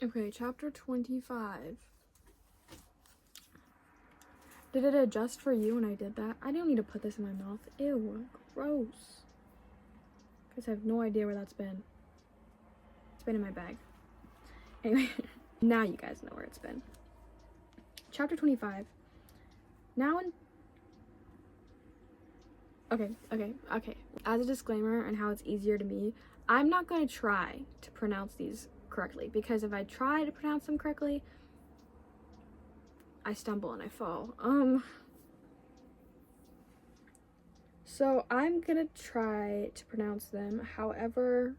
Okay, chapter 25. Did it adjust for you when I did that? I don't need to put this in my mouth. Ew, gross. Because I have no idea where that's been. It's been in my bag. Anyway, now you guys know where it's been. Chapter 25. Okay. As a disclaimer and how it's easier to me, I'm not going to try to pronounce these correctly, because if I try to pronounce them correctly, I stumble and I fall. So I'm gonna try to pronounce them however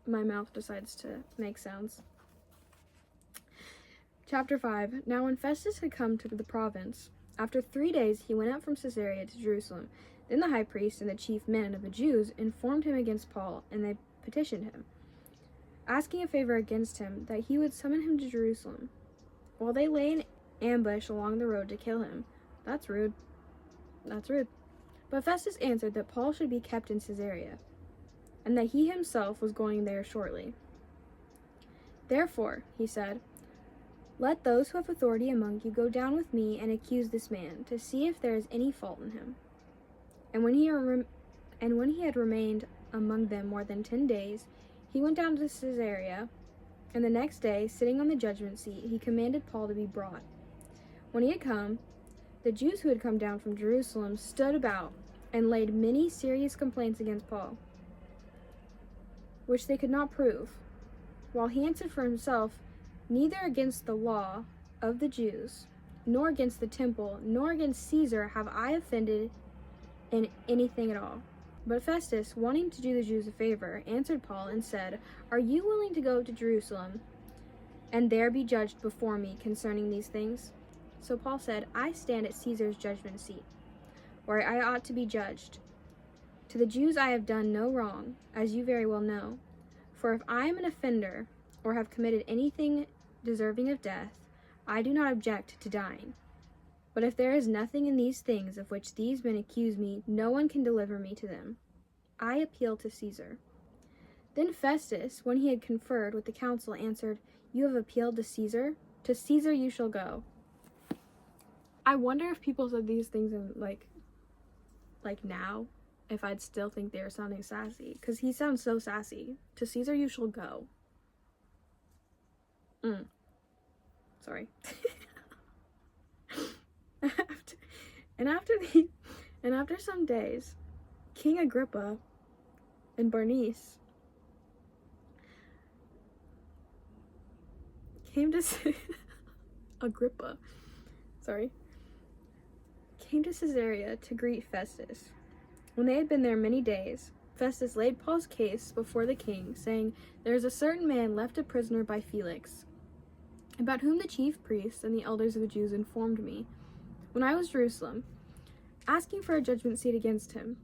my mouth decides to make sounds. Chapter 5. Now when Festus had come to the province, after 3 days he went up from Caesarea to Jerusalem. Then the high priest and the chief men of the Jews informed him against Paul, and they petitioned him, asking a favor against him, that he would summon him to Jerusalem, while they lay in ambush along the road to kill him. That's rude. But Festus answered that Paul should be kept in Caesarea, and that he himself was going there shortly. Therefore, he said, let those who have authority among you go down with me and accuse this man, to see if there is any fault in him. And when he had remained among them more than 10 days, he went down to Caesarea, and the next day, sitting on the judgment seat, he commanded Paul to be brought. When he had come, the Jews who had come down from Jerusalem stood about and laid many serious complaints against Paul, which they could not prove, while he answered for himself, neither against the law of the Jews, nor against the temple, nor against Caesar have I offended in anything at all. But Festus, wanting to do the Jews a favor, answered Paul and said, are you willing to go to Jerusalem and there be judged before me concerning these things? So Paul said, I stand at Caesar's judgment seat, where I ought to be judged. To the Jews I have done no wrong, as you very well know. For if I am an offender, or have committed anything deserving of death, I do not object to dying. But if there is nothing in these things of which these men accuse me, no one can deliver me to them. I appeal to Caesar. Then Festus, when he had conferred with the council, answered, you have appealed to Caesar? To Caesar you shall go. I wonder if people said these things in like now, if I'd still think they were sounding sassy, because he sounds so sassy. To Caesar you shall go. Sorry. After some days, King Agrippa and Bernice came to Caesarea to greet Festus. When they had been there many days, Festus laid Paul's case before the king, saying, there is a certain man left a prisoner by Felix, about whom the chief priests and the elders of the Jews informed me, when I was in Jerusalem, asking for a judgment seat against him.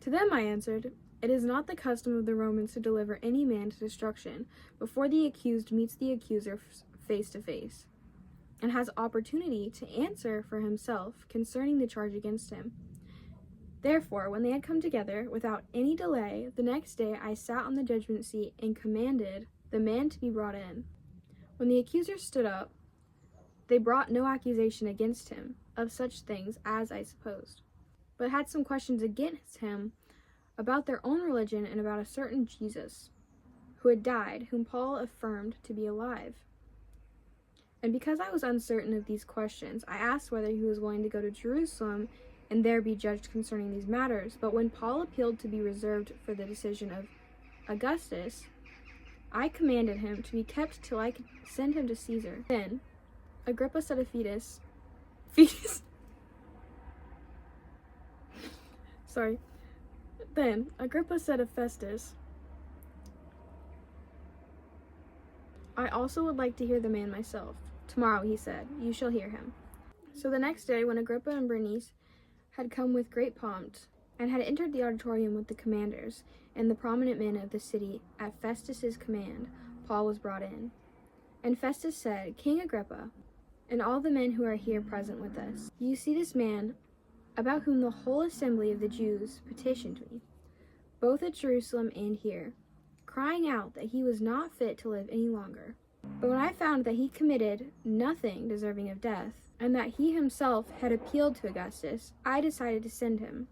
To them I answered, it is not the custom of the Romans to deliver any man to destruction before the accused meets the accuser face to face, and has opportunity to answer for himself concerning the charge against him. Therefore, when they had come together, without any delay, the next day I sat on the judgment seat and commanded the man to be brought in. When the accusers stood up, they brought no accusation against him of such things as I supposed, but had some questions against him about their own religion and about a certain Jesus, who had died, whom Paul affirmed to be alive. And because I was uncertain of these questions, I asked whether he was willing to go to Jerusalem and there be judged concerning these matters. But when Paul appealed to be reserved for the decision of Augustus, I commanded him to be kept till I could send him to Caesar. Then Agrippa said of Then Agrippa said of Festus, I also would like to hear the man myself. Tomorrow, he said, you shall hear him. So the next day, when Agrippa and Bernice had come with great pomp, and had entered the auditorium with the commanders and the prominent men of the city, at Festus's command, Paul was brought in. And Festus said, King Agrippa, and all the men who are here present with us, you see this man, about whom the whole assembly of the Jews petitioned me, both at Jerusalem and here, crying out that he was not fit to live any longer. But when I found that he committed nothing deserving of death, and that he himself had appealed to Augustus, I decided to send him.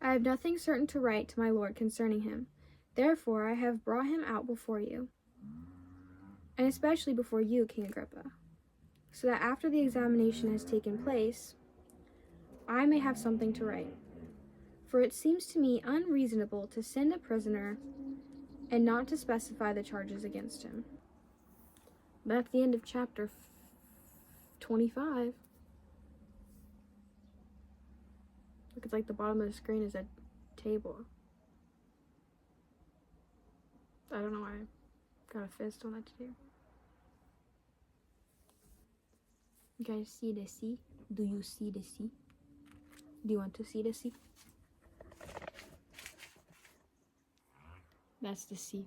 I have nothing certain to write to my lord concerning him. Therefore I have brought him out before you, and especially before you, King Agrippa, so that after the examination has taken place, I may have something to write. For it seems to me unreasonable to send a prisoner and not to specify the charges against him. That's the end of chapter 25. Look, it's like the bottom of the screen is a table. I don't know why I got a fist on that too. You guys see the sea? Do you see the sea? Do you want to see the sea? That's the sea.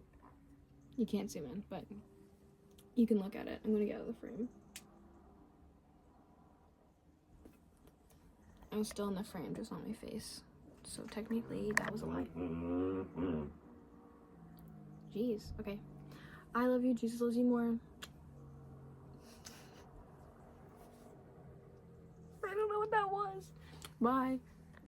You can't zoom in, but you can look at it. I'm gonna get out of the frame. I was still in the frame, just on my face. So technically, that was a lie. Jeez, okay. I love you, Jesus loves you more. I don't know what that was. Bye.